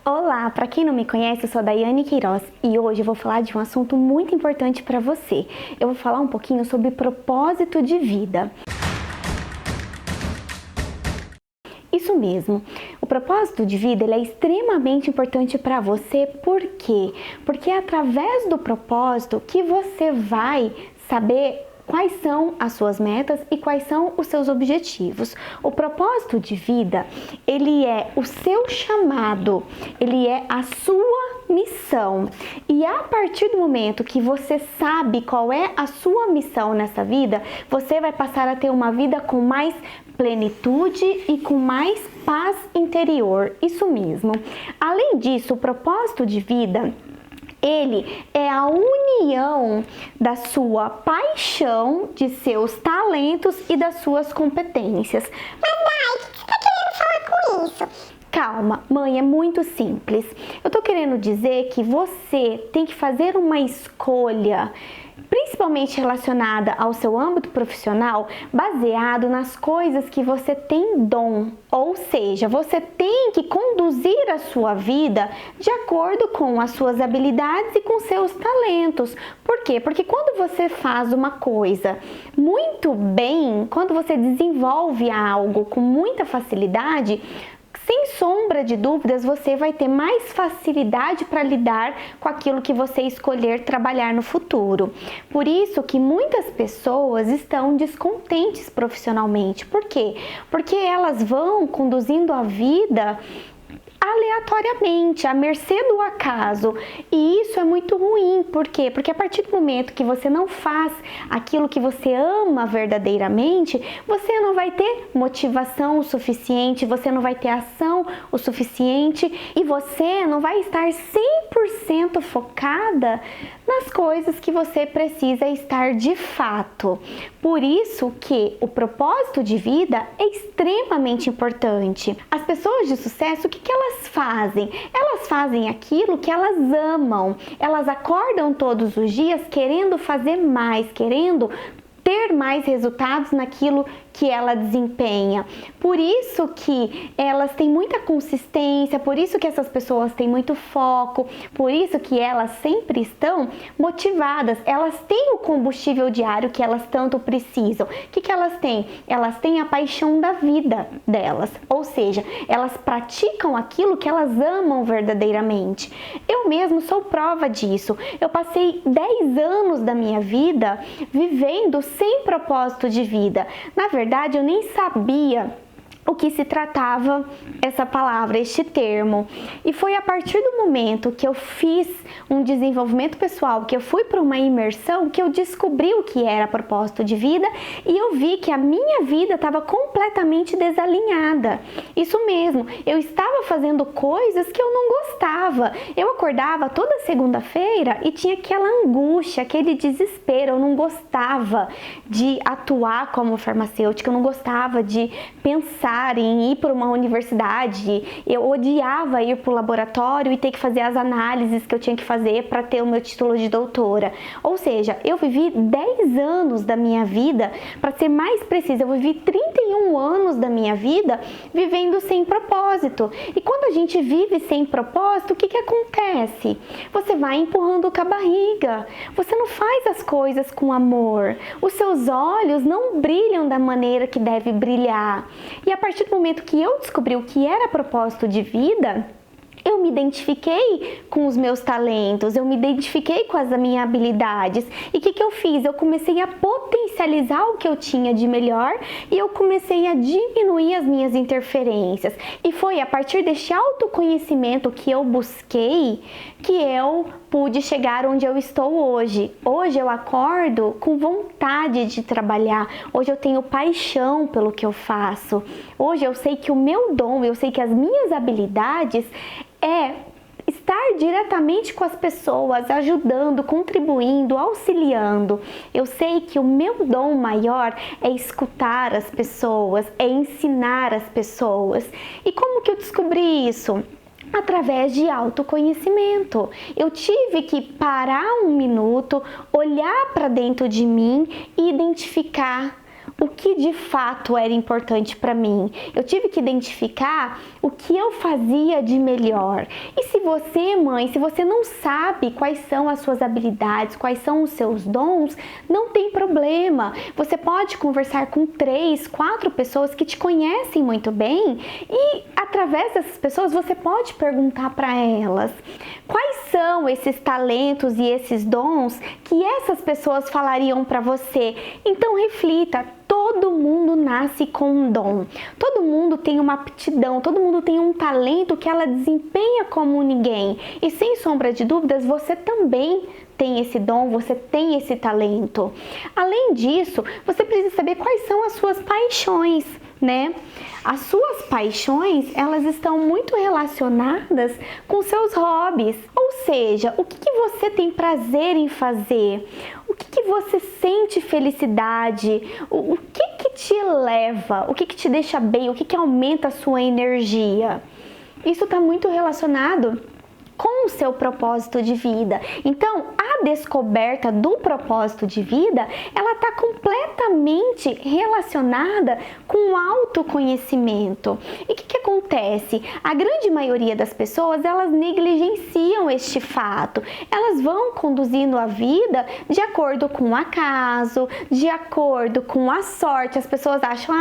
Olá, para quem não me conhece, eu sou a Daiane Queiroz e hoje eu vou falar de um assunto muito importante para você. Eu vou falar um pouquinho sobre propósito de vida. Isso mesmo, o propósito de vida ele é extremamente importante para você, por quê? Porque é através do propósito que você vai saber quais são as suas metas e quais são os seus objetivos. O propósito de vida, ele é o seu chamado, ele é a sua missão. E a partir do momento que você sabe qual é a sua missão nessa vida, você vai passar a ter uma vida com mais plenitude e com mais paz interior. Isso mesmo. Além disso, o propósito de vida ele é a união da sua paixão, de seus talentos e das suas competências. Mas, Dai, o que você está querendo falar com isso? Calma, mãe, é muito simples. Eu tô querendo dizer que você tem que fazer uma escolha, principalmente relacionada ao seu âmbito profissional, baseado nas coisas que você tem dom. Ou seja, você tem que conduzir a sua vida de acordo com as suas habilidades e com seus talentos. Por quê? Porque quando você faz uma coisa muito bem, quando você desenvolve algo com muita facilidade, sem sombra de dúvidas, você vai ter mais facilidade para lidar com aquilo que você escolher trabalhar no futuro. Por isso que muitas pessoas estão descontentes profissionalmente. Por quê? Porque elas vão conduzindo a vida aleatoriamente, à mercê do acaso. E isso é muito ruim. Por quê? Porque a partir do momento que você não faz aquilo que você ama verdadeiramente, você não vai ter motivação o suficiente, você não vai ter ação o suficiente e você não vai estar 100% focada nas coisas que você precisa estar de fato. Por isso que o propósito de vida é extremamente importante. As pessoas de sucesso, o que elas fazem? Elas fazem aquilo que elas amam. Elas acordam todos os dias querendo fazer mais, querendo ter mais resultados naquilo que ela desempenha. Por isso que elas têm muita consistência, por isso que essas pessoas têm muito foco, por isso que elas sempre estão motivadas, elas têm o combustível diário que elas tanto precisam. O que elas têm? Elas têm a paixão da vida delas, ou seja, elas praticam aquilo que elas amam verdadeiramente. Eu mesmo sou prova disso. Eu passei 10 anos da minha vida vivendo sem propósito de vida. Na verdade, eu nem sabia o que se tratava essa palavra, este termo. E foi a partir do momento que eu fiz um desenvolvimento pessoal, que eu fui para uma imersão, que eu descobri o que era propósito de vida e eu vi que a minha vida estava completamente desalinhada. Isso mesmo, eu estava fazendo coisas que eu não gostava. Eu acordava toda segunda-feira e tinha aquela angústia, aquele desespero. Eu não gostava de atuar como farmacêutica, eu não gostava de pensar em ir para uma universidade, eu odiava ir para o laboratório e ter que fazer as análises que eu tinha que fazer para ter o meu título de doutora. Ou seja, eu vivi 10 anos da minha vida, para ser mais precisa, eu vivi 31 anos da minha vida vivendo sem propósito. E quando a gente vive sem propósito, o que acontece? Você vai empurrando com a barriga, você não faz as coisas com amor, os seus olhos não brilham da maneira que deve brilhar. E a partir do momento que eu descobri o que era propósito de vida, eu me identifiquei com os meus talentos, eu me identifiquei com as minhas habilidades. E o que eu fiz? Eu comecei a potencializar o que eu tinha de melhor e eu comecei a diminuir as minhas interferências. E foi a partir deste autoconhecimento que eu busquei que eu pude chegar onde eu estou hoje. Hoje eu acordo com vontade de trabalhar. Hoje eu tenho paixão pelo que eu faço. Hoje eu sei que o meu dom, eu sei que as minhas habilidades é estar diretamente com as pessoas, ajudando, contribuindo, auxiliando. Eu sei que o meu dom maior é escutar as pessoas, é ensinar as pessoas. E como que eu descobri isso? Através de autoconhecimento. Eu tive que parar um minuto, olhar para dentro de mim e identificar o que de fato era importante para mim. Eu tive que identificar o que eu fazia de melhor. E se você, mãe, se você não sabe quais são as suas habilidades, quais são os seus dons, não tem problema. Você pode conversar com 3, 4 pessoas que te conhecem muito bem e através dessas pessoas você pode perguntar para elas quais são esses talentos e esses dons que essas pessoas falariam para você. Então reflita. Todo mundo nasce com um dom, todo mundo tem uma aptidão, todo mundo tem um talento que ela desempenha como ninguém. E sem sombra de dúvidas, você também tem esse dom, você tem esse talento. Além disso, você precisa saber quais são as suas paixões, né? As suas paixões, elas estão muito relacionadas com seus hobbies. Ou seja, o que você tem prazer em fazer? O que você sente felicidade? O que te eleva? O que te deixa bem? O que aumenta a sua energia? Isso está muito relacionado com o seu propósito de vida. Então, a descoberta do propósito de vida, ela está completamente relacionada com o autoconhecimento. E o que acontece? A grande maioria das pessoas, elas negligenciam este fato. Elas vão conduzindo a vida de acordo com o acaso, de acordo com a sorte. As pessoas acham,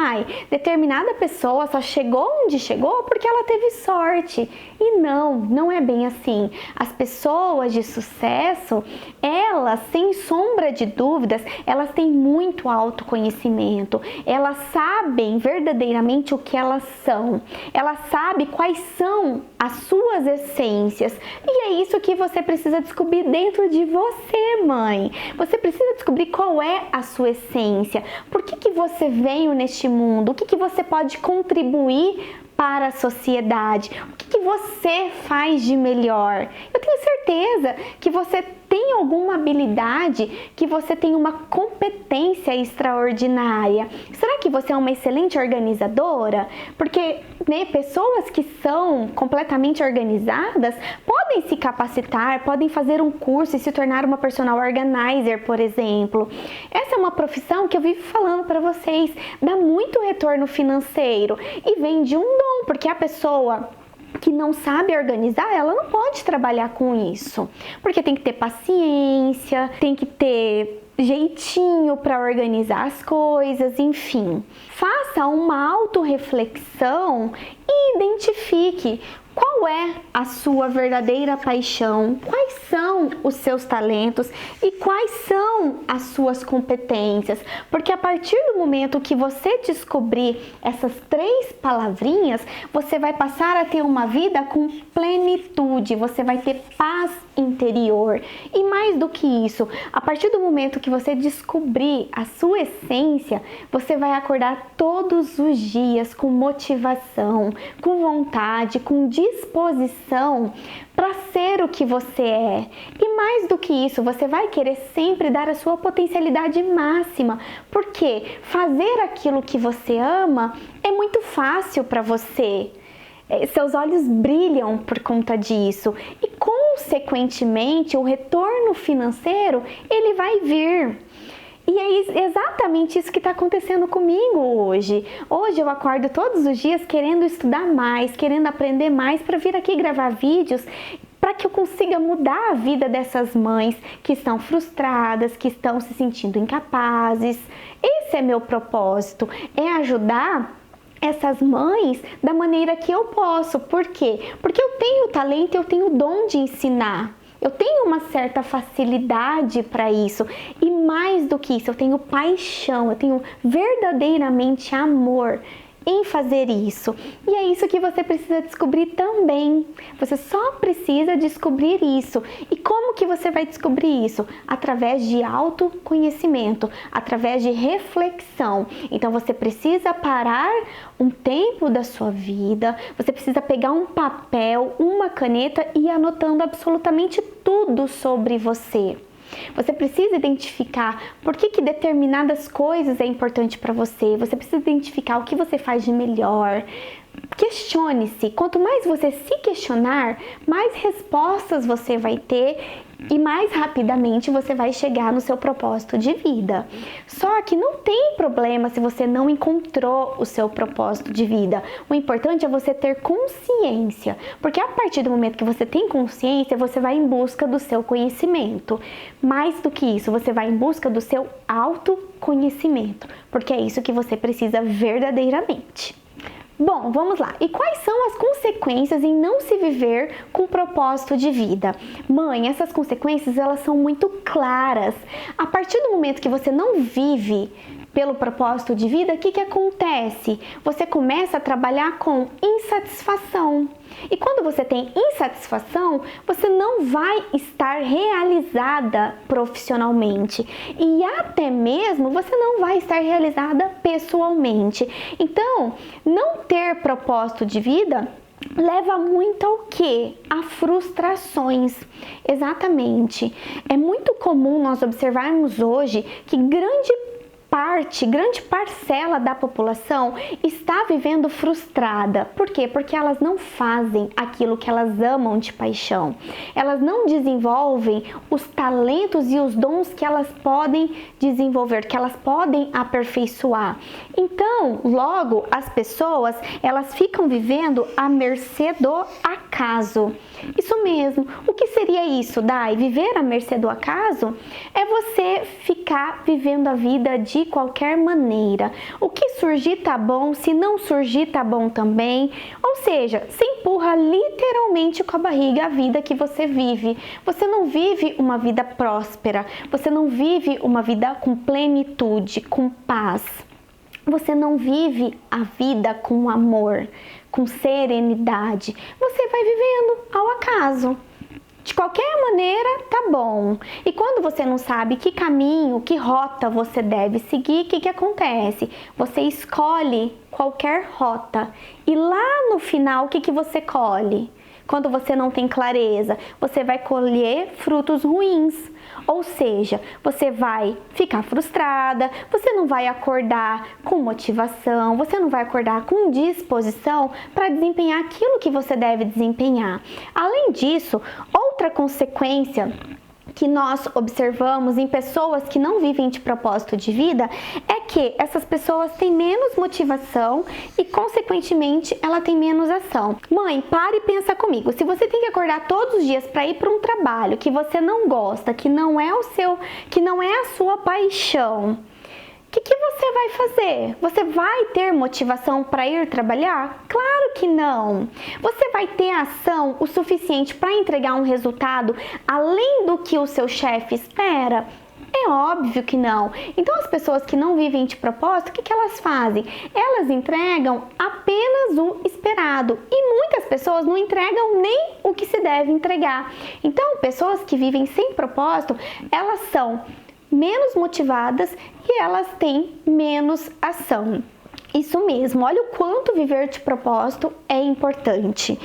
determinada pessoa só chegou onde chegou porque ela teve sorte. E não é bem assim. As pessoas de sucesso, elas, sem sombra de dúvidas, elas têm muito autoconhecimento. Elas sabem verdadeiramente o que elas são. Elas sabem quais são as suas essências. E é isso que você precisa descobrir dentro de você, mãe. Você precisa descobrir qual é a sua essência. Por que você veio neste mundo? O que você pode contribuir para a sociedade? O que você faz de melhor? Eu tenho certeza que você tem alguma habilidade, que você tem uma competência extraordinária. Será que você é uma excelente organizadora? Porque pessoas que são completamente organizadas podem se capacitar, podem fazer um curso e se tornar uma personal organizer, por exemplo. Essa é uma profissão que eu vivo falando para vocês, dá muito retorno financeiro e vem de um dom, porque a pessoa que não sabe organizar, ela não pode trabalhar com isso, porque tem que ter paciência, tem que ter jeitinho para organizar as coisas, enfim. Faça uma autorreflexão e identifique qual é a sua verdadeira paixão, quais são os seus talentos e quais são as suas competências. Porque a partir do momento que você descobrir essas 3 palavrinhas, você vai passar a ter uma vida com plenitude, você vai ter paz interior. E mais do que isso, a partir do momento que você descobrir a sua essência, você vai acordar todos os dias com motivação, com vontade, com disposição para ser o que você é. E mais do que isso, você vai querer sempre dar a sua potencialidade máxima, porque fazer aquilo que você ama é muito fácil para você. Seus olhos brilham por conta disso e, consequentemente, o retorno financeiro ele vai vir. E é exatamente isso que está acontecendo comigo hoje. Hoje eu acordo todos os dias querendo estudar mais, querendo aprender mais para vir aqui gravar vídeos para que eu consiga mudar a vida dessas mães que estão frustradas, que estão se sentindo incapazes. Esse é meu propósito, é ajudar essas mães da maneira que eu posso. Por quê? Porque eu tenho talento, eu tenho o dom de ensinar. Eu tenho uma certa facilidade para isso e mais do que isso, eu tenho paixão, eu tenho verdadeiramente amor em fazer isso. E é isso que você precisa descobrir também. Você só precisa descobrir isso. E como que você vai descobrir isso? Através de autoconhecimento, através de reflexão. Então você precisa parar um tempo da sua vida, você precisa pegar um papel, uma caneta e ir anotando absolutamente tudo sobre você. Você precisa identificar por que determinadas coisas é importante para você. Você precisa identificar o que você faz de melhor. Questione-se. Quanto mais você se questionar, mais respostas você vai ter e mais rapidamente você vai chegar no seu propósito de vida. Só que não tem problema se você não encontrou o seu propósito de vida. O importante é você ter consciência, porque a partir do momento que você tem consciência, você vai em busca do seu conhecimento. Mais do que isso, você vai em busca do seu autoconhecimento, porque é isso que você precisa verdadeiramente. Bom, vamos lá. E quais são as consequências em não se viver com propósito de vida? Mãe, essas consequências, elas são muito claras. A partir do momento que você não vive pelo propósito de vida, o que acontece? Você começa a trabalhar com insatisfação. E quando você tem insatisfação, você não vai estar realizada profissionalmente e até mesmo você não vai estar realizada pessoalmente. Então, não ter propósito de vida leva muito ao quê? A frustrações. Exatamente. É muito comum nós observarmos hoje que grande parcela da população está vivendo frustrada. Por quê? Porque elas não fazem aquilo que elas amam de paixão. Elas não desenvolvem os talentos e os dons que elas podem desenvolver, que elas podem aperfeiçoar. Então, logo, as pessoas, elas ficam vivendo à mercê do acaso. Isso mesmo. O que seria isso, Dai? Viver à mercê do acaso é você ficar vivendo a vida de qualquer maneira. O que surgir tá bom, se não surgir tá bom também. Ou seja, você empurra literalmente com a barriga a vida que você vive. Você não vive uma vida próspera, você não vive uma vida com plenitude, com paz. Você não vive a vida com amor, com serenidade. Você vai vivendo ao acaso. De qualquer maneira, tá bom. E quando você não sabe que caminho, que rota você deve seguir, o que acontece? Você escolhe qualquer rota. E lá no final, o que você colhe? Quando você não tem clareza, você vai colher frutos ruins. Ou seja, você vai ficar frustrada, você não vai acordar com motivação, você não vai acordar com disposição para desempenhar aquilo que você deve desempenhar. Além disso, outra consequência que nós observamos em pessoas que não vivem de propósito de vida é que essas pessoas têm menos motivação e, consequentemente, ela tem menos ação. Mãe, para e pensa comigo. Se você tem que acordar todos os dias para ir para um trabalho que você não gosta, que não é a sua paixão, o que você vai fazer? Você vai ter motivação para ir trabalhar? Claro que não! Você vai ter ação o suficiente para entregar um resultado além do que o seu chefe espera? É óbvio que não. Então, as pessoas que não vivem de propósito, o que elas fazem? Elas entregam apenas o esperado e muitas pessoas não entregam nem o que se deve entregar. Então, pessoas que vivem sem propósito, elas são menos motivadas e elas têm menos ação. Isso mesmo, olha o quanto viver de propósito é importante.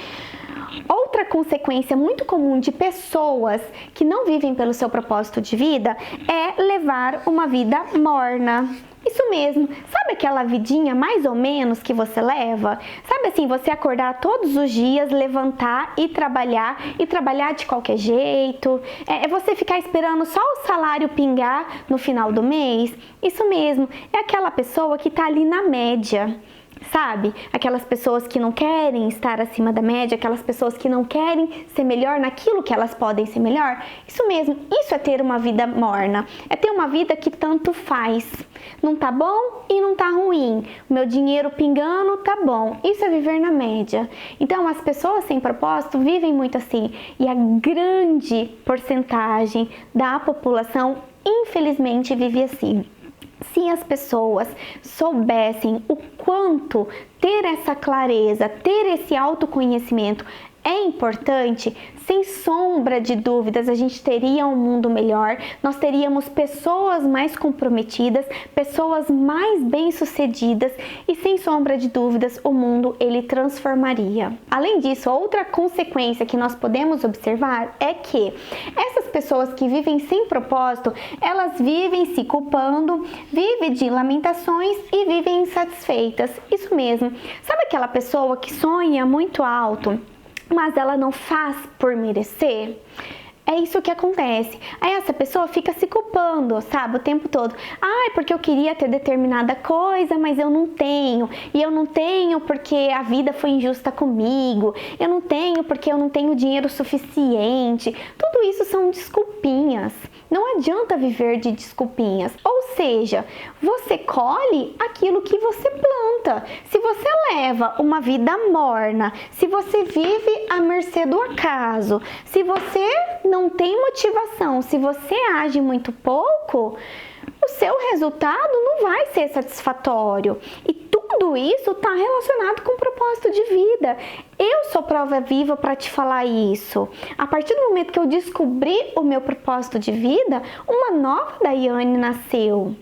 Outra consequência muito comum de pessoas que não vivem pelo seu propósito de vida é levar uma vida morna. Isso mesmo, sabe aquela vidinha mais ou menos que você leva? Sabe assim, você acordar todos os dias, levantar e trabalhar de qualquer jeito? É você ficar esperando só o salário pingar no final do mês? Isso mesmo, é aquela pessoa que tá ali na média. Sabe? Aquelas pessoas que não querem estar acima da média, aquelas pessoas que não querem ser melhor naquilo que elas podem ser melhor. Isso mesmo, isso é ter uma vida morna. É ter uma vida que tanto faz. Não tá bom e não tá ruim. O meu dinheiro pingando tá bom. Isso é viver na média. Então, as pessoas sem propósito vivem muito assim. E a grande porcentagem da população, infelizmente, vive assim. Se as pessoas soubessem o quanto ter essa clareza, ter esse autoconhecimento é importante, sem sombra de dúvidas, a gente teria um mundo melhor, nós teríamos pessoas mais comprometidas, pessoas mais bem-sucedidas e, sem sombra de dúvidas, o mundo ele transformaria. Além disso, outra consequência que nós podemos observar é que essas pessoas que vivem sem propósito, elas vivem se culpando, vivem de lamentações e vivem insatisfeitas. Isso mesmo. Sabe aquela pessoa que sonha muito alto, mas ela não faz por merecer? É isso que acontece. Aí essa pessoa fica se culpando, sabe, o tempo todo. Ai, porque eu queria ter determinada coisa, mas eu não tenho. E eu não tenho porque a vida foi injusta comigo. Eu não tenho porque eu não tenho dinheiro suficiente. Tudo isso são desculpinhas. Não adianta viver de desculpinhas. Ou seja, você colhe aquilo que você planta. Se você leva uma vida morna, se você vive à mercê do acaso, se você não tem motivação, se você age muito pouco, o seu resultado não vai ser satisfatório. E tudo isso está relacionado com o propósito de vida. Eu sou prova viva para te falar isso. A partir do momento que eu descobri o meu propósito de vida, uma nova Daiane nasceu.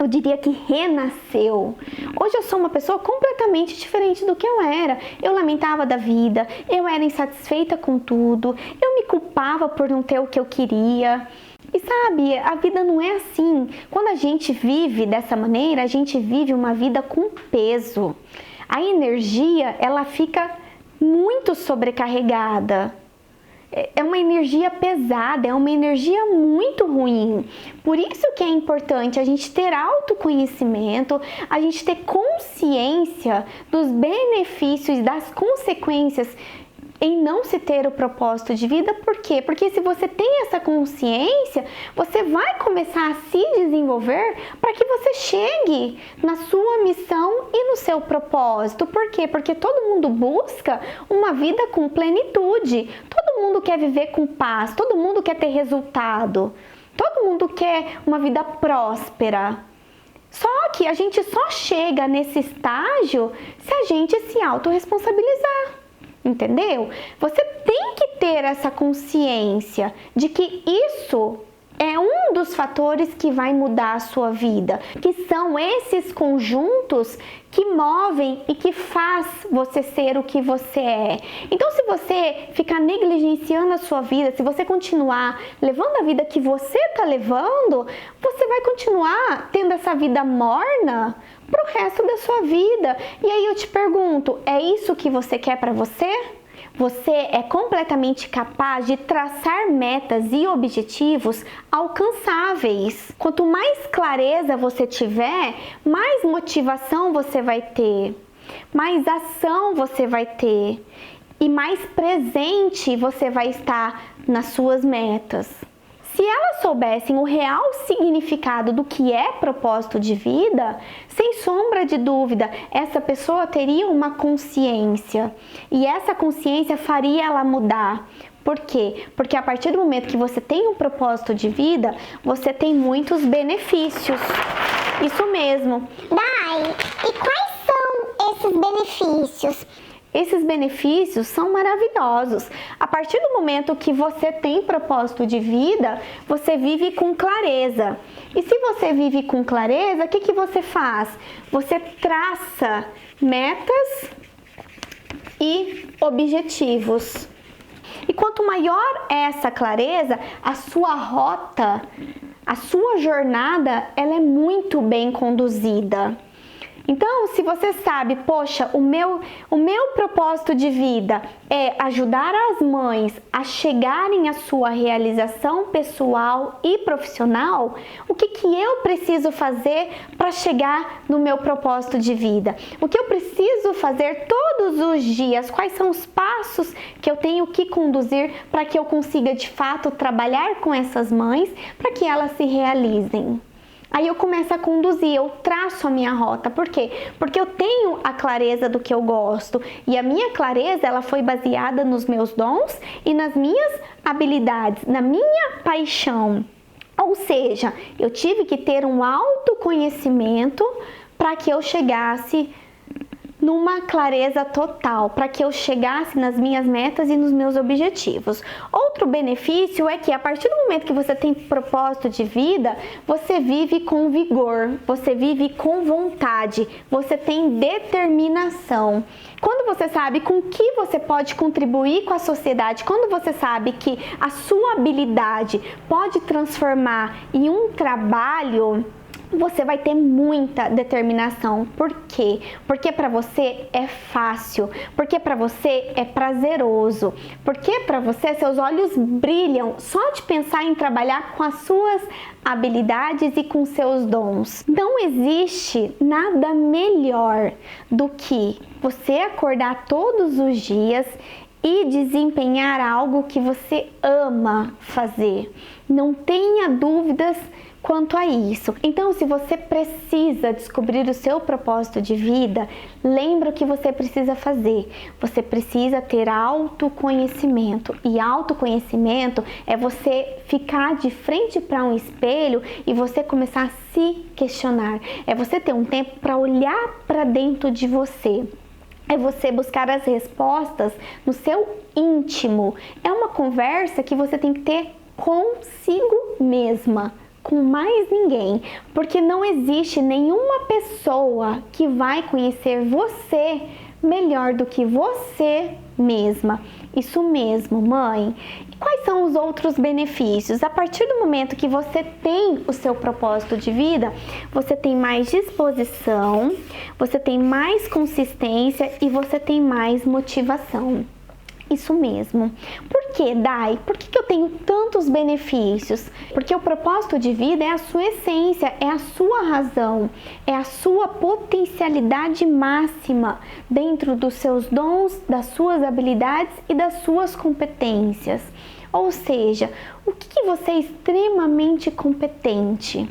Eu diria que renasceu. Hoje eu sou uma pessoa completamente diferente do que eu era. Eu lamentava da vida, eu era insatisfeita com tudo, eu me culpava por não ter o que eu queria. E sabe, a vida não é assim. Quando a gente vive dessa maneira, a gente vive uma vida com peso. A energia, ela fica muito sobrecarregada. É uma energia pesada, é uma energia muito ruim. Por isso que é importante a gente ter autoconhecimento, a gente ter consciência dos benefícios, das consequências em não se ter o propósito de vida. Por quê? Porque se você tem essa consciência, você vai começar a se desenvolver para que você chegue na sua missão e no seu propósito. Por quê? Porque todo mundo busca uma vida com plenitude. Todo mundo quer viver com paz, todo mundo quer ter resultado. Todo mundo quer uma vida próspera. Só que a gente só chega nesse estágio se a gente se autorresponsabilizar. Entendeu? Você tem que ter essa consciência de que isso é um dos fatores que vai mudar a sua vida, que são esses conjuntos que movem e que faz você ser o que você é. Então, se você ficar negligenciando a sua vida, se você continuar levando a vida que você está levando, você vai continuar tendo essa vida morna para o resto da sua vida. E aí eu te pergunto, é isso que você quer para você? Você é completamente capaz de traçar metas e objetivos alcançáveis. Quanto mais clareza você tiver, mais motivação você vai ter, mais ação você vai ter e mais presente você vai estar nas suas metas. Se elas soubessem o real significado do que é propósito de vida, sem sombra de dúvida, essa pessoa teria uma consciência. E essa consciência faria ela mudar. Por quê? Porque a partir do momento que você tem um propósito de vida, você tem muitos benefícios. Isso mesmo. Dai, e quais são esses benefícios? Esses benefícios são maravilhosos. A partir do momento que você tem propósito de vida, você vive com clareza. E se você vive com clareza, o que você faz? Você traça metas e objetivos. E quanto maior é essa clareza, a sua rota, a sua jornada, ela é muito bem conduzida. Então, se você sabe, poxa, o meu propósito de vida é ajudar as mães a chegarem à sua realização pessoal e profissional, o que eu preciso fazer para chegar no meu propósito de vida? O que eu preciso fazer todos os dias? Quais são os passos que eu tenho que conduzir para que eu consiga, de fato, trabalhar com essas mães para que elas se realizem? Aí eu começo a conduzir, eu traço a minha rota. Por quê? Porque eu tenho a clareza do que eu gosto. E a minha clareza, ela foi baseada nos meus dons e nas minhas habilidades, na minha paixão. Ou seja, eu tive que ter um autoconhecimento para que eu chegasse numa clareza total, para que eu chegasse nas minhas metas e nos meus objetivos. Outro benefício é que a partir do momento que você tem propósito de vida, você vive com vigor, você vive com vontade, você tem determinação. Quando você sabe com que você pode contribuir com a sociedade, quando você sabe que a sua habilidade pode transformar em um trabalho, você vai ter muita determinação. Por quê? Porque para você é fácil, porque para você é prazeroso, porque para você seus olhos brilham só de pensar em trabalhar com as suas habilidades e com seus dons. Não existe nada melhor do que você acordar todos os dias e desempenhar algo que você ama fazer. Não tenha dúvidas quanto a isso. Então, se você precisa descobrir o seu propósito de vida, lembra o que você precisa fazer. Você precisa ter autoconhecimento. E autoconhecimento é você ficar de frente para um espelho e você começar a se questionar. É você ter um tempo para olhar para dentro de você. É você buscar as respostas no seu íntimo. É uma conversa que você tem que ter consigo mesma, com mais ninguém, porque não existe nenhuma pessoa que vai conhecer você melhor do que você mesma. Isso mesmo, mãe. E quais são os outros benefícios? A partir do momento que você tem o seu propósito de vida, você tem mais disposição, você tem mais consistência e você tem mais motivação. Isso mesmo. Por que, Dai? Por que eu tenho tantos benefícios? Porque o propósito de vida é a sua essência, é a sua razão, é a sua potencialidade máxima dentro dos seus dons, das suas habilidades e das suas competências. Ou seja, o que você é extremamente competente?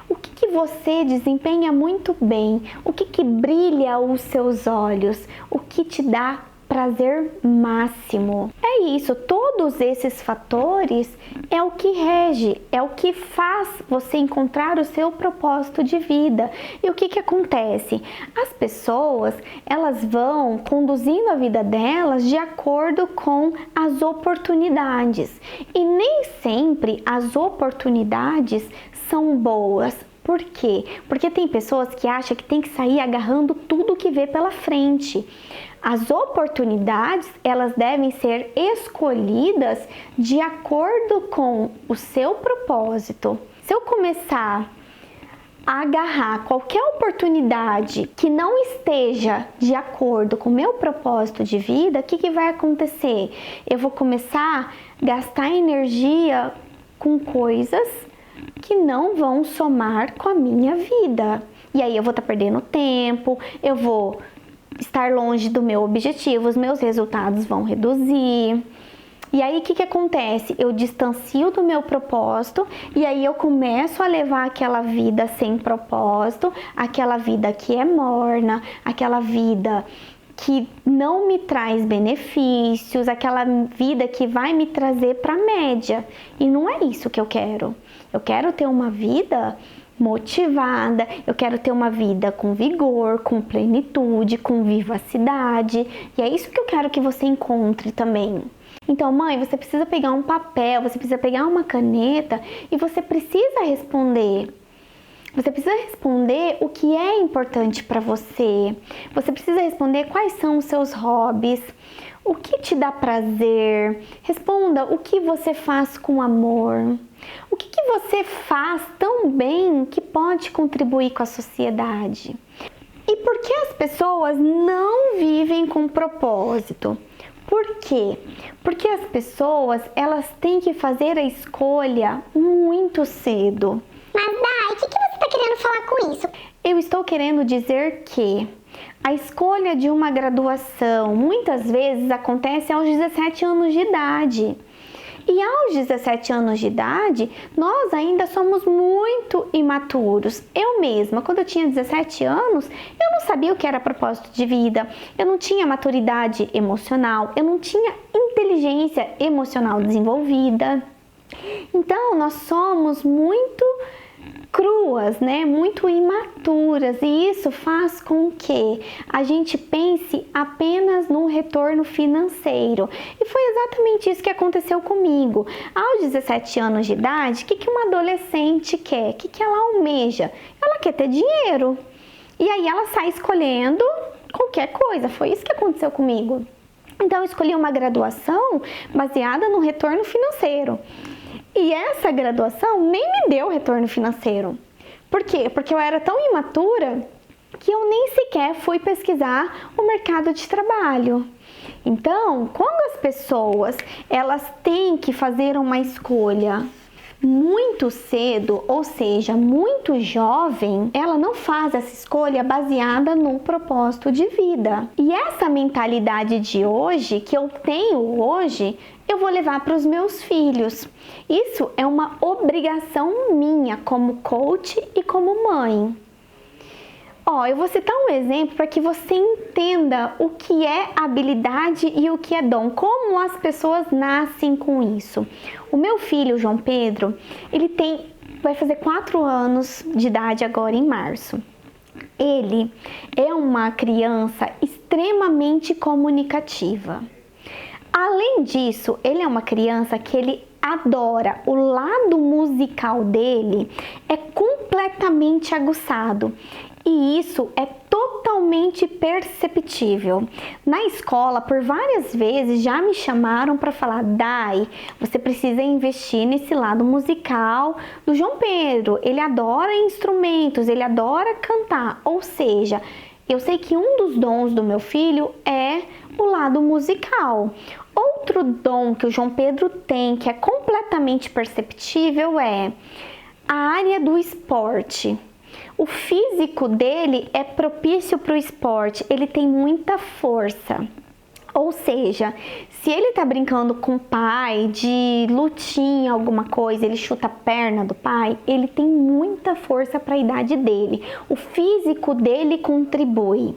O que você desempenha muito bem? O que brilha os seus olhos? O que te dá prazer máximo? É isso, todos esses fatores é o que rege, é o que faz você encontrar o seu propósito de vida. E o que acontece? As pessoas, elas vão conduzindo a vida delas de acordo com as oportunidades. E nem sempre as oportunidades são boas. Por quê? Porque tem pessoas que acham que tem que sair agarrando tudo que vê pela frente. As oportunidades, elas devem ser escolhidas de acordo com o seu propósito. Se eu começar a agarrar qualquer oportunidade que não esteja de acordo com o meu propósito de vida, o que vai acontecer? Eu vou começar a gastar energia com coisas que não vão somar com a minha vida. E aí eu vou estar perdendo tempo, eu vou estar longe do meu objetivo, os meus resultados vão reduzir. E aí o que acontece? Eu distancio do meu propósito e aí eu começo a levar aquela vida sem propósito, aquela vida que é morna, aquela vida que não me traz benefícios, aquela vida que vai me trazer para a média. E não é isso que eu quero. Eu quero ter uma vida motivada, eu quero ter uma vida com vigor, com plenitude, com vivacidade. E é isso que eu quero que você encontre também. Então, mãe, você precisa pegar um papel, você precisa pegar uma caneta e você precisa responder. Você precisa responder o que é importante para você. Você precisa responder quais são os seus hobbies, o que te dá prazer. Responda o que você faz com amor. O que você faz tão bem que pode contribuir com a sociedade? E por que as pessoas não vivem com propósito? Por quê? Porque as pessoas, elas têm que fazer a escolha muito cedo. Mas, Dai, o que você está querendo falar com isso? Eu estou querendo dizer que a escolha de uma graduação muitas vezes acontece aos 17 anos de idade. E aos 17 anos de idade, nós ainda somos muito imaturos. Eu mesma, quando eu tinha 17 anos, eu não sabia o que era propósito de vida, eu não tinha maturidade emocional, eu não tinha inteligência emocional desenvolvida. Então, nós somos muito cruas, né? Muito imaturas, e isso faz com que a gente pense apenas no retorno financeiro. E foi exatamente isso que aconteceu comigo. Aos 17 anos de idade, o que uma adolescente quer? O que ela almeja? Ela quer ter dinheiro. E aí ela sai escolhendo qualquer coisa. Foi isso que aconteceu comigo. Então eu escolhi uma graduação baseada no retorno financeiro. E essa graduação nem me deu retorno financeiro. Por quê? Porque eu era tão imatura que eu nem sequer fui pesquisar o mercado de trabalho. Então, quando as pessoas elas têm que fazer uma escolha muito cedo, ou seja, muito jovem, ela não faz essa escolha baseada no propósito de vida. E essa mentalidade de hoje, que eu tenho hoje, eu vou levar para os meus filhos. Isso é uma obrigação minha como coach e como mãe. Eu vou citar um exemplo para que você entenda o que é habilidade e o que é dom, como as pessoas nascem com isso. O meu filho, João Pedro, vai fazer 4 anos de idade agora em março. Ele é uma criança extremamente comunicativa. Além disso, ele é uma criança que ele adora. O lado musical dele é completamente aguçado. E isso é totalmente perceptível. Na escola, por várias vezes, já me chamaram para falar: Dai, você precisa investir nesse lado musical do João Pedro. Ele adora instrumentos, ele adora cantar. Ou seja, eu sei que um dos dons do meu filho é o lado musical. Outro dom que o João Pedro tem, que é completamente perceptível, é a área do esporte. O físico dele é propício para o esporte, ele tem muita força. Ou seja, se ele tá brincando com o pai de lutinha, alguma coisa, ele chuta a perna do pai, ele tem muita força para a idade dele. O físico dele contribui.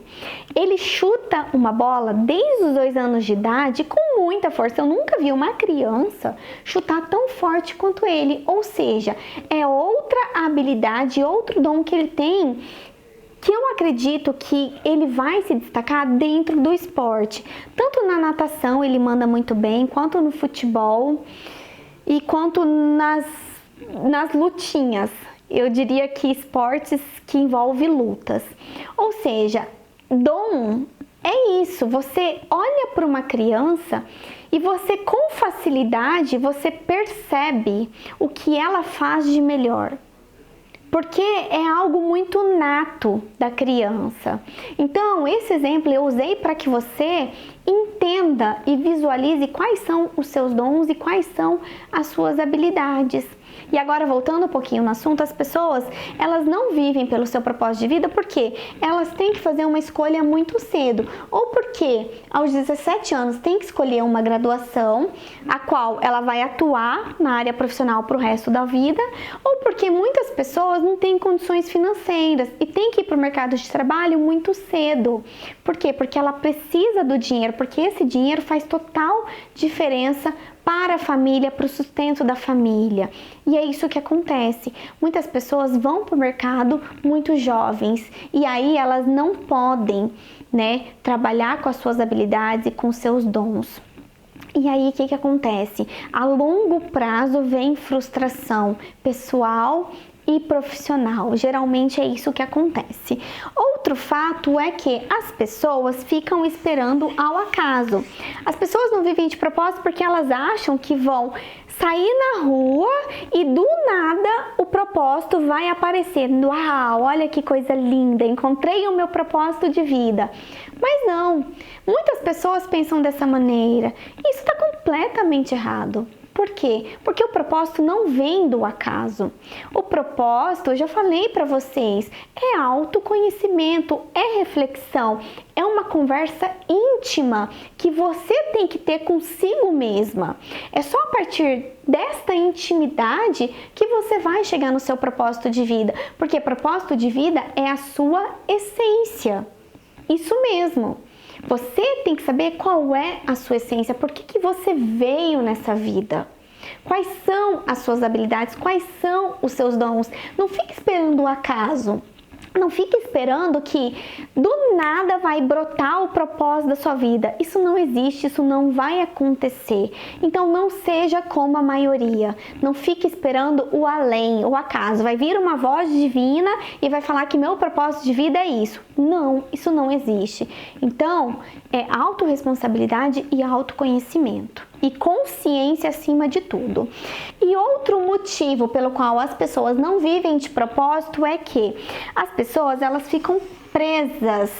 Ele chuta uma bola desde os 2 anos de idade com muita força. Eu nunca vi uma criança chutar tão forte quanto ele. Ou seja, é outra habilidade, outro dom que ele tem, que eu acredito que ele vai se destacar dentro do esporte. Tanto na natação ele manda muito bem, quanto no futebol e quanto nas lutinhas. Eu diria que esportes que envolvem lutas. Ou seja, dom é isso. Você olha para uma criança e você com facilidade você percebe o que ela faz de melhor. Porque é algo muito nato da criança. Então, esse exemplo eu usei para que você entenda e visualize quais são os seus dons e quais são as suas habilidades. E agora, voltando um pouquinho no assunto, as pessoas, elas não vivem pelo seu propósito de vida porque elas têm que fazer uma escolha muito cedo. Ou porque aos 17 anos tem que escolher uma graduação, a qual ela vai atuar na área profissional para o resto da vida. Ou porque muitas pessoas não têm condições financeiras e tem que ir para o mercado de trabalho muito cedo. Por quê? Porque ela precisa do dinheiro, porque esse dinheiro faz total diferença para a família, para o sustento da família. E é isso que acontece. Muitas pessoas vão para o mercado muito jovens e aí elas não podem, trabalhar com as suas habilidades e com seus dons. E aí o que acontece? A longo prazo vem frustração pessoal e profissional. Geralmente é isso que acontece. Outro fato é que as pessoas ficam esperando ao acaso. As pessoas não vivem de propósito porque elas acham que vão sair na rua e do nada o propósito vai aparecer. Uau, olha que coisa linda, encontrei o meu propósito de vida. Mas não, muitas pessoas pensam dessa maneira. Isso está completamente errado. Por quê? Porque o propósito não vem do acaso. O propósito, eu já falei para vocês, é autoconhecimento, é reflexão, é uma conversa íntima que você tem que ter consigo mesma. É só a partir desta intimidade que você vai chegar no seu propósito de vida, porque propósito de vida é a sua essência. Isso mesmo. Você tem que saber qual é a sua essência, por que você veio nessa vida. Quais são as suas habilidades? Quais são os seus dons? Não fique esperando o acaso. Não fique esperando que do nada vai brotar o propósito da sua vida. Isso não existe, isso não vai acontecer. Então não seja como a maioria. Não fique esperando o além, o acaso. Vai vir uma voz divina e vai falar que meu propósito de vida é isso. Não, isso não existe. Então é autorresponsabilidade e autoconhecimento. E consciência acima de tudo. E outro motivo pelo qual as pessoas não vivem de propósito é que as pessoas elas ficam presas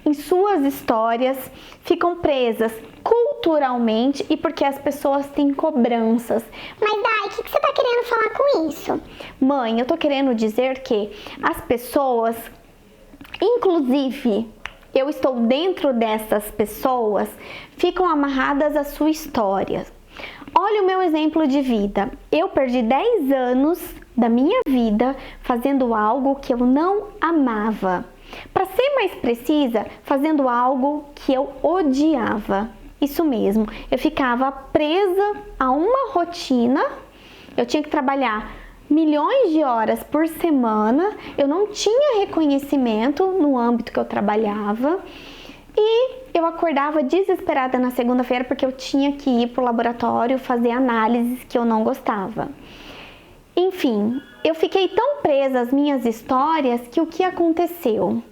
em suas histórias, ficam presas culturalmente e porque as pessoas têm cobranças. Mas Dai, o que você tá querendo falar com isso? Mãe, eu tô querendo dizer que as pessoas, inclusive eu estou dentro dessas pessoas, ficam amarradas à sua história. Olha o meu exemplo de vida. Eu perdi 10 anos da minha vida fazendo algo que eu não amava. Para ser mais precisa, fazendo algo que eu odiava. Isso mesmo, eu ficava presa a uma rotina, eu tinha que trabalhar milhões de horas por semana, eu não tinha reconhecimento no âmbito que eu trabalhava e eu acordava desesperada na segunda-feira porque eu tinha que ir para o laboratório fazer análises que eu não gostava. Enfim, eu fiquei tão presa às minhas histórias que o que aconteceu?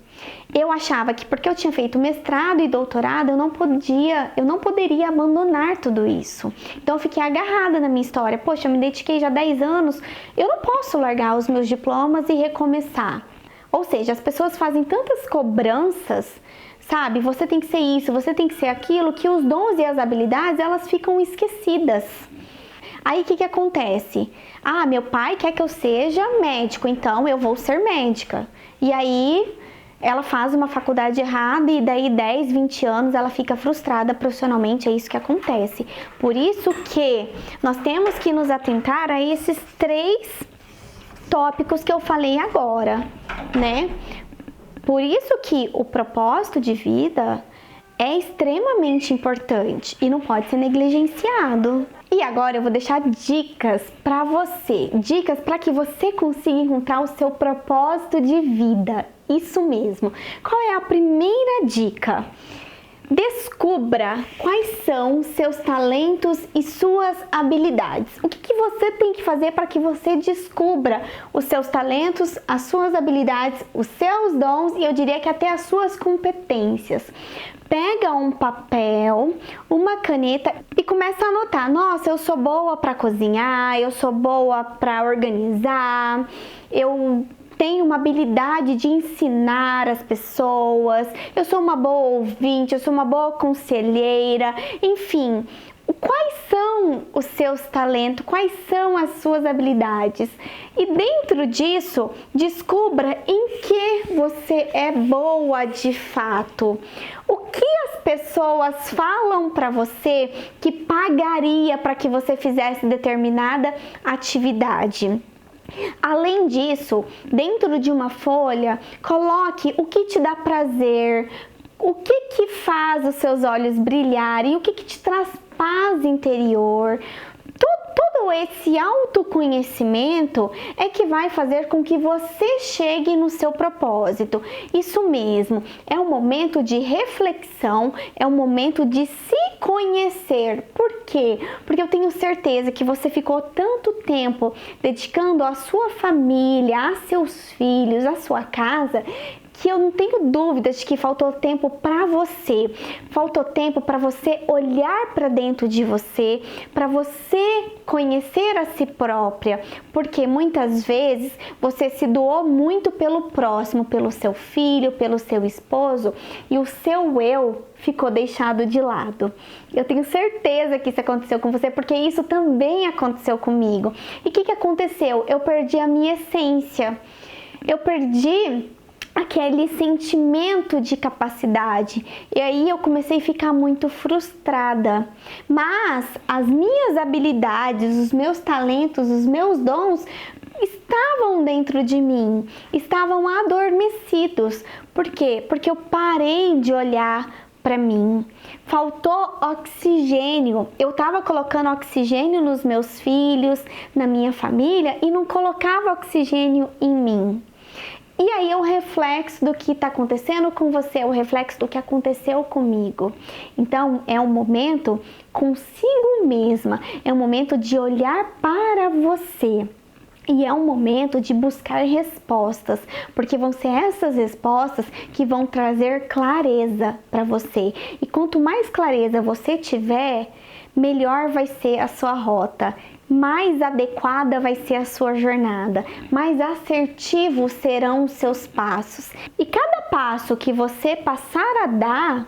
Eu achava que porque eu tinha feito mestrado e doutorado, eu não poderia abandonar tudo isso. Então eu fiquei agarrada na minha história. Poxa, eu me dediquei já 10 anos, eu não posso largar os meus diplomas e recomeçar. Ou seja, as pessoas fazem tantas cobranças, sabe? Você tem que ser isso, você tem que ser aquilo, que os dons e as habilidades, elas ficam esquecidas. Aí o que acontece? Ah, meu pai quer que eu seja médico, então eu vou ser médica. E aí ela faz uma faculdade errada e daí 10, 20 anos ela fica frustrada profissionalmente, é isso que acontece. Por isso que nós temos que nos atentar a esses 3 tópicos que eu falei agora, né? Por isso que o propósito de vida é extremamente importante e não pode ser negligenciado. E agora eu vou deixar dicas para você, dicas para que você consiga encontrar o seu propósito de vida. Isso mesmo. Qual é a primeira dica? Descubra quais são seus talentos e suas habilidades. O que você tem que fazer para que você descubra os seus talentos, as suas habilidades, os seus dons e eu diria que até as suas competências. Pega um papel, uma caneta e começa a anotar. Nossa, eu sou boa para cozinhar, eu sou boa para organizar, eu tenho uma habilidade de ensinar as pessoas, eu sou uma boa ouvinte, eu sou uma boa conselheira, enfim. Quais são os seus talentos? Quais são as suas habilidades? E dentro disso, descubra em que você é boa de fato. O que as pessoas falam para você que pagaria para que você fizesse determinada atividade? Além disso, dentro de uma folha, coloque o que te dá prazer, o que faz os seus olhos brilharem, o que te traz paz interior. Todo esse autoconhecimento é que vai fazer com que você chegue no seu propósito. Isso mesmo, é um momento de reflexão, é um momento de se conhecer. Por quê? Porque eu tenho certeza que você ficou tanto tempo dedicando à sua família, a seus filhos, à sua casa, que eu não tenho dúvidas de que faltou tempo para você. Faltou tempo para você olhar para dentro de você, para você conhecer a si própria, porque muitas vezes você se doou muito pelo próximo, pelo seu filho, pelo seu esposo, e o seu eu ficou deixado de lado. Eu tenho certeza que isso aconteceu com você, porque isso também aconteceu comigo. E o que aconteceu? Eu perdi a minha essência. Eu perdi aquele sentimento de capacidade e aí eu comecei a ficar muito frustrada, mas as minhas habilidades, os meus talentos, os meus dons estavam dentro de mim, estavam adormecidos. Por quê? Porque eu parei de olhar para mim, faltou oxigênio. Eu estava colocando oxigênio nos meus filhos, na minha família e não colocava oxigênio em mim. E aí é o reflexo do que está acontecendo com você, é o reflexo do que aconteceu comigo. Então é um momento consigo mesma, é um momento de olhar para você. E é um momento de buscar respostas, porque vão ser essas respostas que vão trazer clareza para você. E quanto mais clareza você tiver, melhor vai ser a sua rota, mais adequada vai ser a sua jornada, mais assertivos serão os seus passos. E cada passo que você passar a dar,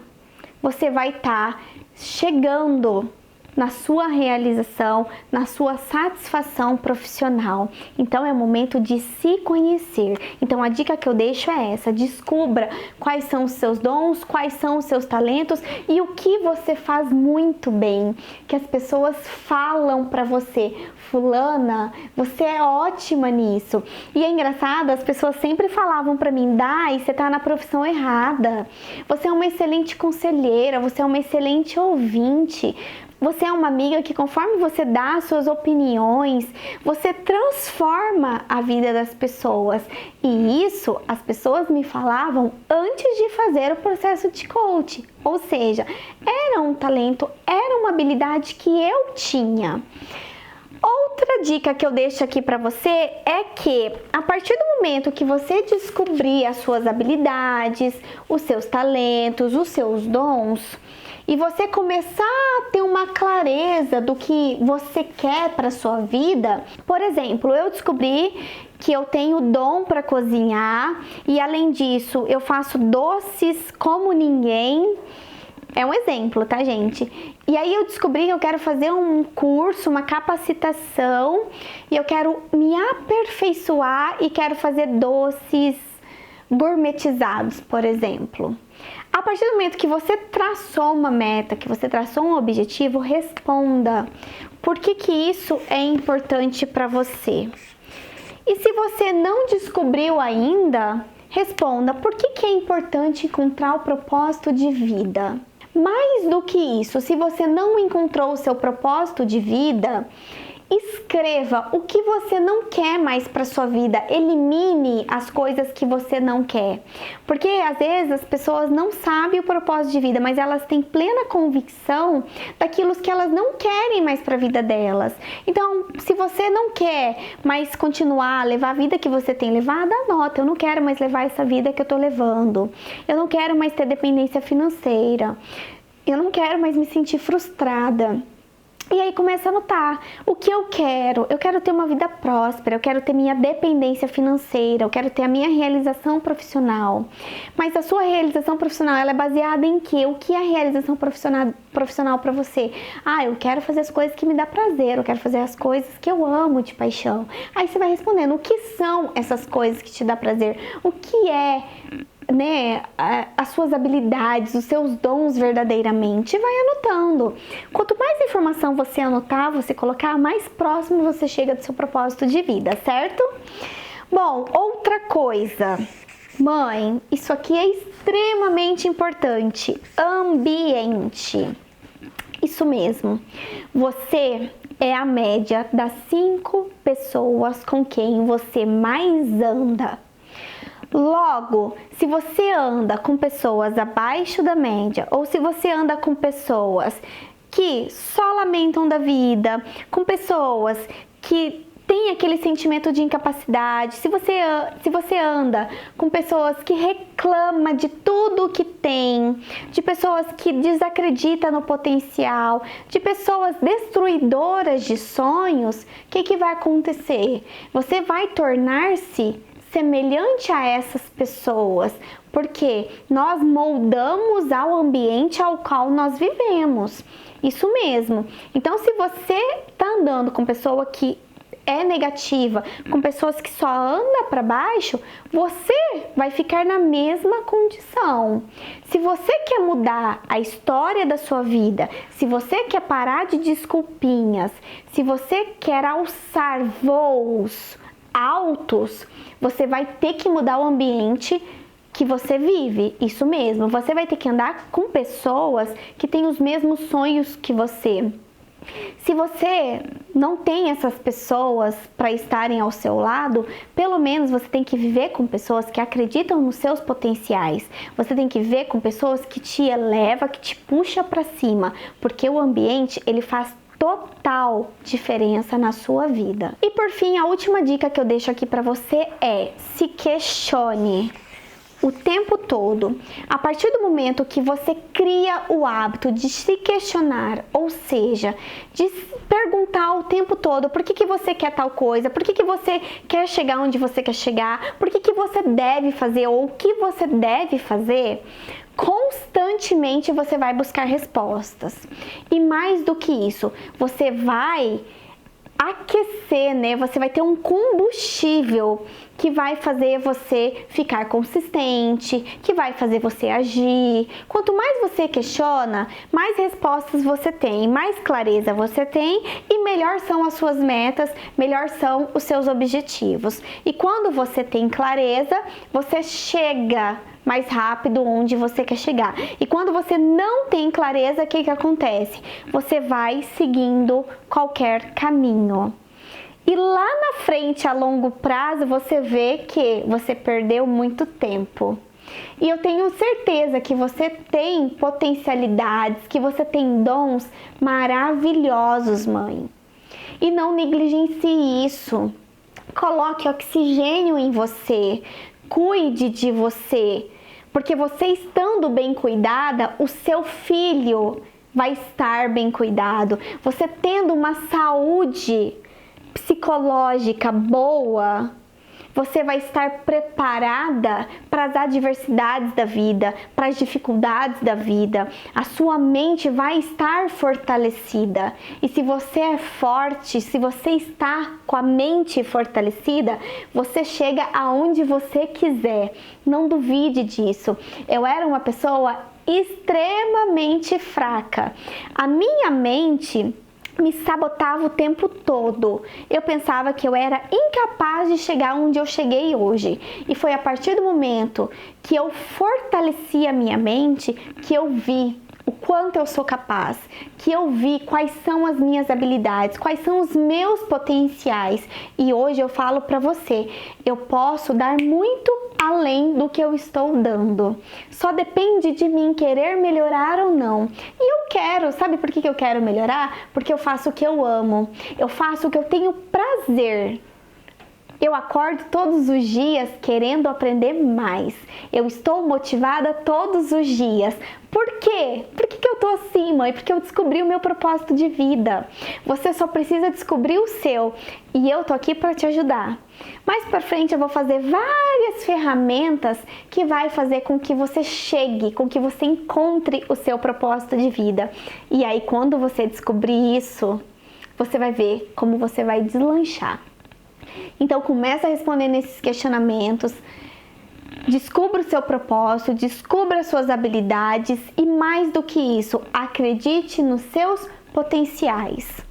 você vai estar chegando na sua realização, na sua satisfação profissional. Então é o momento de se conhecer. Então a dica que eu deixo é essa: descubra quais são os seus dons, quais são os seus talentos e o que você faz muito bem, que as pessoas falam para você: fulana, você é ótima nisso. E é engraçado, as pessoas sempre falavam para mim: Dai, você tá na profissão errada, você é uma excelente conselheira, você é uma excelente ouvinte, você é uma amiga que, conforme você dá as suas opiniões, você transforma a vida das pessoas. E isso as pessoas me falavam antes de fazer o processo de coach. Ou seja, era um talento, era uma habilidade que eu tinha. Outra dica que eu deixo aqui para você é que, a partir do momento que você descobrir as suas habilidades, os seus talentos, os seus dons, e você começar a ter uma clareza do que você quer para sua vida. Por exemplo, eu descobri que eu tenho dom para cozinhar e, além disso, eu faço doces como ninguém. É um exemplo, tá, gente? E aí eu descobri que eu quero fazer um curso, uma capacitação, e eu quero me aperfeiçoar e quero fazer doces gourmetizados, por exemplo. A partir do momento que você traçou uma meta, que você traçou um objetivo, responda por que isso é importante para você. E se você não descobriu ainda, responda por que é importante encontrar o propósito de vida. Mais do que isso, se você não encontrou o seu propósito de vida, escreva o que você não quer mais para sua vida. Elimine as coisas que você não quer. Porque às vezes as pessoas não sabem o propósito de vida, mas elas têm plena convicção daquilo que elas não querem mais para a vida delas. Então, se você não quer mais continuar a levar a vida que você tem levado, anota: eu não quero mais levar essa vida que eu tô levando. Eu não quero mais ter dependência financeira. Eu não quero mais me sentir frustrada. E aí começa a anotar o que eu quero. Eu quero ter uma vida próspera, eu quero ter minha dependência financeira, eu quero ter a minha realização profissional. Mas a sua realização profissional, ela é baseada em quê? O que é a realização profissional para você? Ah, eu quero fazer as coisas que me dá prazer, eu quero fazer as coisas que eu amo de paixão. Aí você vai respondendo: o que são essas coisas que te dá prazer? O que é, né, as suas habilidades, os seus dons verdadeiramente? Vai anotando. Quanto mais informação você anotar, você colocar, mais próximo você chega do seu propósito de vida, certo? Bom, outra coisa, mãe, isso aqui é extremamente importante: ambiente. Isso mesmo, você é a média das 5 pessoas com quem você mais anda. Logo, se você anda com pessoas abaixo da média, ou se você anda com pessoas que só lamentam da vida, com pessoas que têm aquele sentimento de incapacidade, se você anda com pessoas que reclamam de tudo que tem, de pessoas que desacreditam no potencial, de pessoas destruidoras de sonhos, o que vai acontecer? Você vai tornar-se semelhante a essas pessoas, porque nós moldamos ao ambiente ao qual nós vivemos. Isso mesmo. Então, se você está andando com pessoa que é negativa, com pessoas que só andam para baixo, você vai ficar na mesma condição. Se você quer mudar a história da sua vida, se você quer parar de desculpinhas, se você quer alçar voos altos, você vai ter que mudar o ambiente que você vive. Isso mesmo, você vai ter que andar com pessoas que têm os mesmos sonhos que você. Se você não tem essas pessoas para estarem ao seu lado, pelo menos você tem que viver com pessoas que acreditam nos seus potenciais. Você tem que viver com pessoas que te eleva, que te puxa para cima, porque o ambiente, ele faz total diferença na sua vida. E por fim, a última dica que eu deixo aqui para você é: se questione o tempo todo. A partir do momento que você cria o hábito de se questionar, ou seja, de perguntar o tempo todo por que você quer tal coisa, por que você quer chegar onde você quer chegar, por que você deve fazer ou o que você deve fazer, constantemente você vai buscar respostas. E mais do que isso, você vai aquecer, né? Você vai ter um combustível que vai fazer você ficar consistente, que vai fazer você agir. Quanto mais você questiona, mais respostas você tem, mais clareza você tem e melhor são as suas metas, melhor são os seus objetivos. E quando você tem clareza, você chega mais rápido onde você quer chegar. E quando você não tem clareza, o que acontece? Você vai seguindo qualquer caminho. E lá na frente, a longo prazo, você vê que você perdeu muito tempo. E eu tenho certeza que você tem potencialidades, que você tem dons maravilhosos, mãe. E não negligencie isso. Coloque oxigênio em você. Cuide de você. Porque você estando bem cuidada, o seu filho vai estar bem cuidado. Você tendo uma saúde psicológica boa, você vai estar preparada para as adversidades da vida, para as dificuldades da vida. A sua mente vai estar fortalecida. E se você é forte, se você está com a mente fortalecida, você chega aonde você quiser. Não duvide disso. Eu era uma pessoa extremamente fraca. A minha mente me sabotava o tempo todo. Eu pensava que eu era incapaz de chegar onde eu cheguei hoje. E foi a partir do momento que eu fortaleci a minha mente que eu vi o quanto eu sou capaz, que eu vi quais são as minhas habilidades, quais são os meus potenciais. E hoje eu falo para você, eu posso dar muito além do que eu estou dando. Só depende de mim querer melhorar ou não. E eu quero, sabe por que eu quero melhorar? Porque eu faço o que eu amo, eu faço o que eu tenho prazer. Eu acordo todos os dias querendo aprender mais. Eu estou motivada todos os dias. Por quê? Por que eu tô assim, mãe? Porque eu descobri o meu propósito de vida. Você só precisa descobrir o seu. E eu tô aqui para te ajudar. Mais para frente eu vou fazer várias ferramentas que vai fazer com que você chegue, com que você encontre o seu propósito de vida. E aí quando você descobrir isso, você vai ver como você vai deslanchar. Então começa a responder nesses questionamentos, descubra o seu propósito, descubra as suas habilidades e mais do que isso, acredite nos seus potenciais.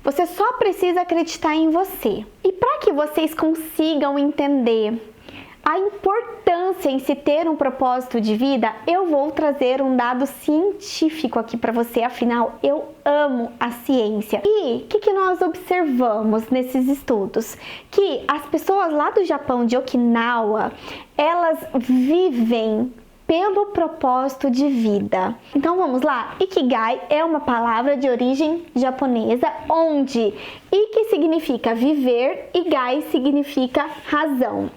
Você só precisa acreditar em você. E para que vocês consigam entender a importância em se ter um propósito de vida, eu vou trazer um dado científico aqui para você, afinal eu amo a ciência. E o que nós observamos nesses estudos? Que as pessoas lá do Japão, de Okinawa, elas vivem pelo propósito de vida. Então vamos lá, Ikigai é uma palavra de origem japonesa, onde Iki significa viver e Gai significa razão.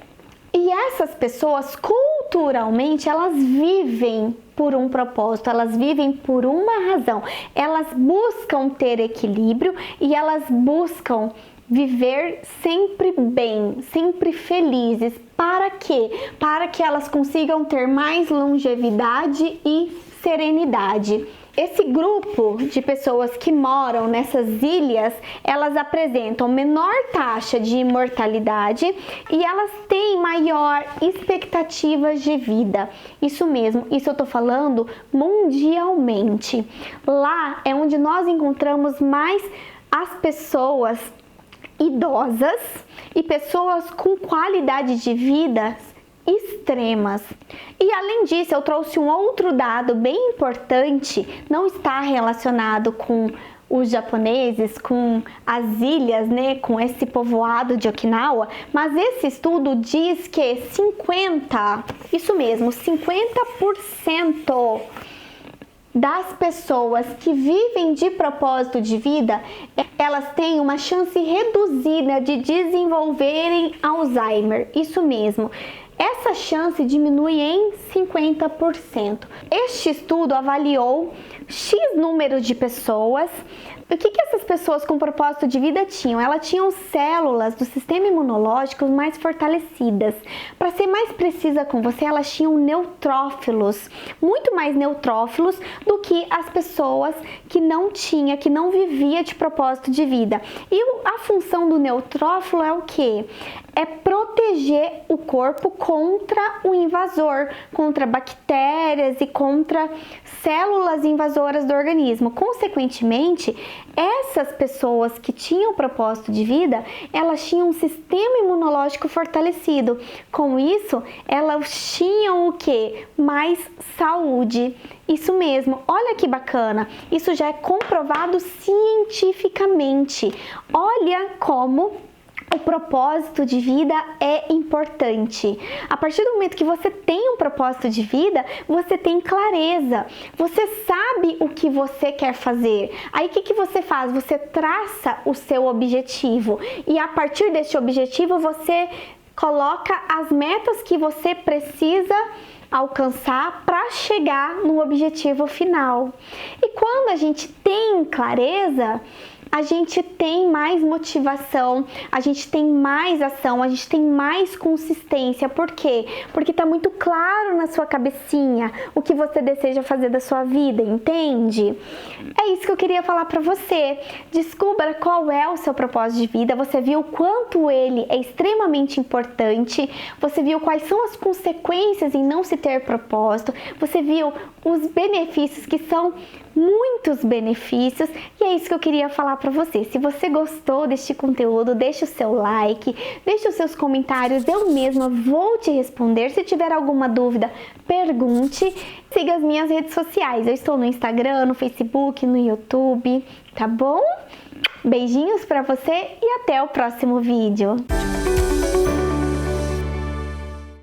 E essas pessoas, culturalmente, elas vivem por um propósito, elas vivem por uma razão. Elas buscam ter equilíbrio e elas buscam viver sempre bem, sempre felizes. Para quê? Para que elas consigam ter mais longevidade e serenidade. Esse grupo de pessoas que moram nessas ilhas, elas apresentam menor taxa de imortalidade e elas têm maior expectativas de vida. Isso mesmo, isso eu tô falando mundialmente. Lá é onde nós encontramos mais as pessoas idosas e pessoas com qualidade de vida extremas. E além disso, eu trouxe um outro dado bem importante, não está relacionado com os japoneses, com as ilhas, né, com esse povoado de Okinawa, mas esse estudo diz que 50% das pessoas que vivem de propósito de vida, elas têm uma chance reduzida de desenvolverem Alzheimer. Isso mesmo. Essa chance diminui em 50%. Este estudo avaliou X número de pessoas. O que essas pessoas com propósito de vida tinham? Elas tinham células do sistema imunológico mais fortalecidas. Para ser mais precisa com você, elas tinham neutrófilos, muito mais neutrófilos do que as pessoas que não vivia de propósito de vida. E a função do neutrófilo é o quê? É proteger o corpo contra o invasor, contra bactérias e contra células invasoras do organismo. Consequentemente, essas pessoas que tinham propósito de vida, elas tinham um sistema imunológico fortalecido. Com isso, elas tinham o quê? Mais saúde. Isso mesmo, olha que bacana, isso já é comprovado cientificamente. Olha como o propósito de vida é importante. A partir do momento que você tem um propósito de vida, você tem clareza. Você sabe o que você quer fazer. Aí o que você faz? Você traça o seu objetivo. E a partir desse objetivo, você coloca as metas que você precisa alcançar para chegar no objetivo final. E quando a gente tem clareza, a gente tem mais motivação, a gente tem mais ação, a gente tem mais consistência. Por quê? Porque tá muito claro na sua cabecinha o que você deseja fazer da sua vida, entende? É isso que eu queria falar para você. Descubra qual é o seu propósito de vida. Você viu o quanto ele é extremamente importante. Você viu quais são as consequências em não se ter propósito. Você viu os benefícios, que são muitos benefícios, e é isso que eu queria falar para você. Se você gostou deste conteúdo, deixa o seu like, deixa os seus comentários, eu mesma vou te responder. Se tiver alguma dúvida, pergunte. Siga as minhas redes sociais, eu estou no Instagram, no Facebook, no YouTube, tá bom? Beijinhos para você e até o próximo vídeo.